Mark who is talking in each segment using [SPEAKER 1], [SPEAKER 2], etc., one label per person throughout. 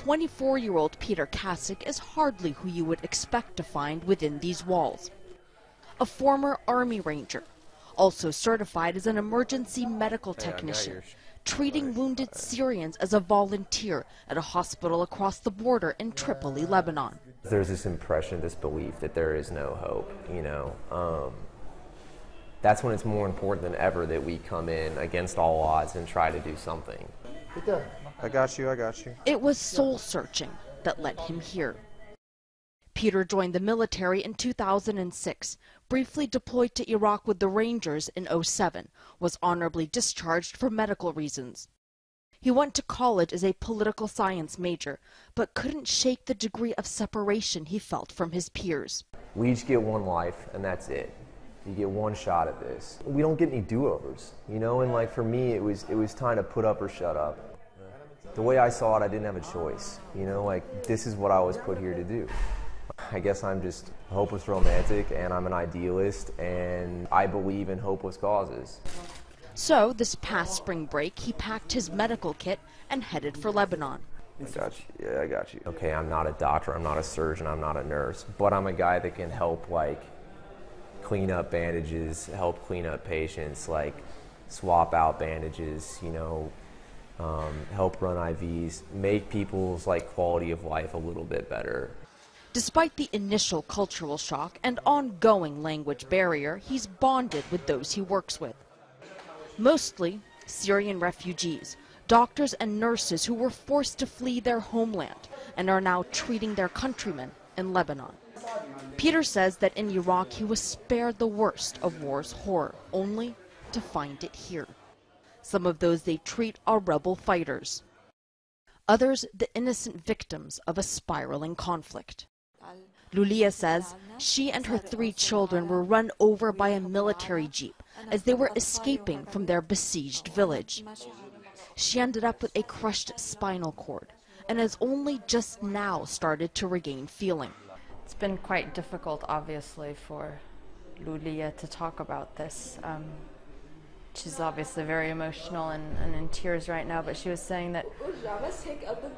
[SPEAKER 1] 24-year-old Peter Kasich is hardly who you would expect to find within these walls. A former Army Ranger, also certified as an emergency medical technician, treating wounded Syrians as a volunteer at a hospital across the border in Tripoli, Lebanon.
[SPEAKER 2] There's this impression, this belief that there is no hope, you know. That's when it's more important than ever that we come in against all odds and try to do something.
[SPEAKER 3] I got you, I got you.
[SPEAKER 1] It was soul-searching that led him here. Peter joined the military in 2006, briefly deployed to Iraq with the Rangers in 2007, was honorably discharged for medical reasons. He went to college as a political science major, but couldn't shake the degree of separation he felt from his peers.
[SPEAKER 2] We each get one life, and that's it. You get one shot at this. We don't get any do-overs, you know, and like for me, it was time to put up or shut up. The way I saw it, I didn't have a choice, you know, like this is what I was put here to do. I guess I'm just a hopeless romantic, and I'm an idealist, and I believe in hopeless causes.
[SPEAKER 1] So this past spring break, he packed his medical kit and headed for Lebanon.
[SPEAKER 2] I got you. Yeah, I got you. Okay, I'm not a doctor, I'm not a surgeon, I'm not a nurse, but I'm a guy that can help, like, clean up bandages, help clean up patients, like swap out bandages, you know, help run IVs, make people's like quality of life a little bit better.
[SPEAKER 1] Despite the initial cultural shock and ongoing language barrier, he's bonded with those he works with. Mostly Syrian refugees, doctors and nurses who were forced to flee their homeland and are now treating their countrymen in Lebanon. Peter says that in Iraq he was spared the worst of war's horror, only to find it here. Some of those they treat are rebel fighters. Others, the innocent victims of a spiraling conflict. Lulia says she and her 3 children were run over by a military jeep as they were escaping from their besieged village. She ended up with a crushed spinal cord and has only just now started to regain feeling.
[SPEAKER 4] It's been quite difficult, obviously, for Lulia to talk about this. She's obviously very emotional and in tears right now, but she was saying that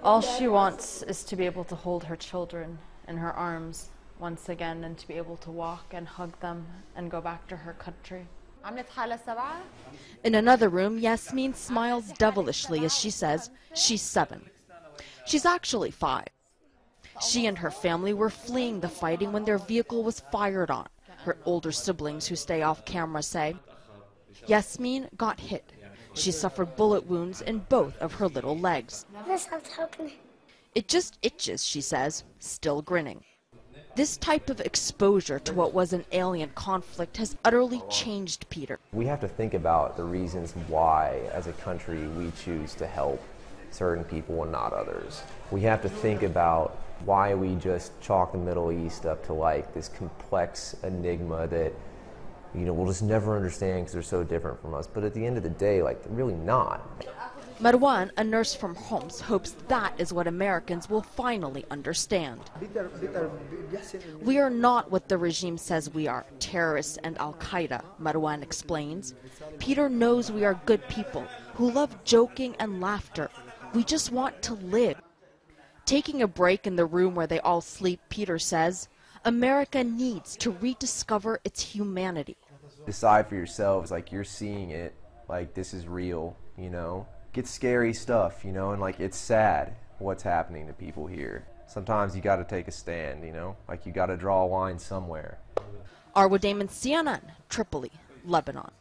[SPEAKER 4] all she wants is to be able to hold her children in her arms once again and to be able to walk and hug them and go back to her country.
[SPEAKER 1] In another room, Yasmin smiles devilishly as she says she's 7. She's actually 5. She and her family were fleeing the fighting when their vehicle was fired on. Her older siblings, who stay off camera, say Yasmin got hit. She suffered bullet wounds in both of her little legs. It just itches, she says, still grinning. This type of exposure to what was an alien conflict has utterly changed Peter.
[SPEAKER 2] We have to think about the reasons why, as a country, we choose to help certain people and not others. We have to think about why we just chalk the Middle East up to like this complex enigma that, you know, we'll just never understand because they're so different from us. But at the end of the day, like, they're really not.
[SPEAKER 1] Marwan, a nurse from Homs, hopes that is what Americans will finally understand. We are not what the regime says we are, terrorists and Al-Qaeda, Marwan explains. Peter knows we are good people who love joking and laughter. We just want to live. Taking a break in the room where they all sleep, Peter says, America needs to rediscover its humanity.
[SPEAKER 2] Decide for yourselves, like, you're seeing it, like, this is real, you know? It's scary stuff, you know, and like, it's sad what's happening to people here. Sometimes you got to take a stand, you know, like you got to draw a line somewhere.
[SPEAKER 1] Arwa Damon, CNN, Tripoli, Lebanon.